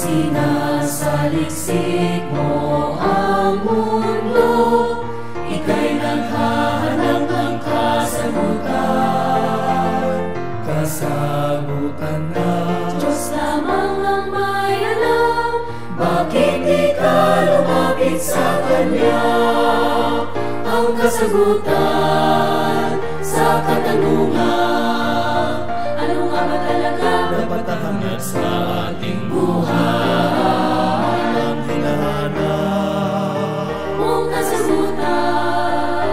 Sinasaliksik mo ang mundo, ika'y naghahanap ng kasagutan. Kasagutan na Diyos lamang ang may alam, bakit di ka lumapit sa Kanya? Ang kasagutan sa katanungan, ano nga ba talaga dapat hangat sa ating buhay? Ang hinahanap mong kasagutan,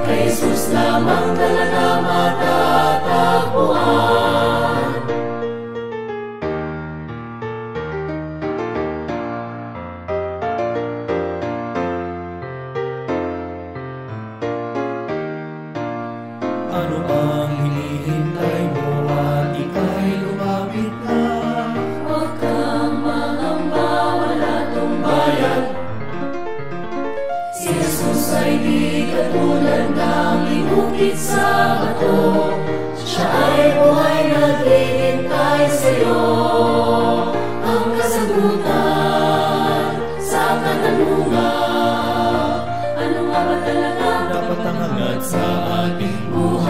kay Jesus lamang talaga matatagpuan. Ano ang hinihintay mo at ika'y lumapit na? Huwag kang mangamba, wala tong bayad. Si Jesus ay di katulad ng inukit sa bato, siya ay buhay naghihintay sa'yo. Ang kasagutan sa katanungan, ano nga ba talaga dapat ang hangat sa ating buhay?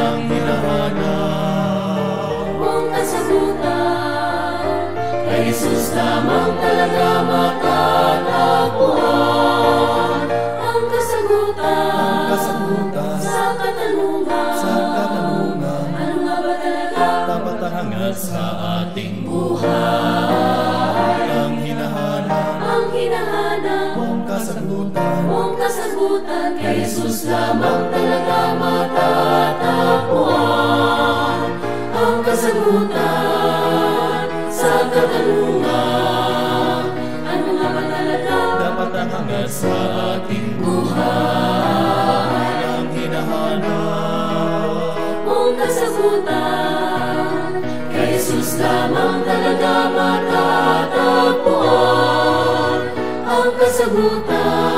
Ang hinahanap mong kasagutan, kay Jesus lamang talaga matatagpuan. Ang kasagutan sa katanungan, ano nga ba talaga dapat ang hangat sa ating buhay? Ang hinahanap mong kasagutan, kay Jesus lamang talaga matatagpuan. Ang kasagutan sa katanungan, ano nga ba talaga dapat ang hangat sa ating buhay? Ang hinahanap mong kasagutan, kay Jesus lamang talaga matatagpuan. Ang kasagutan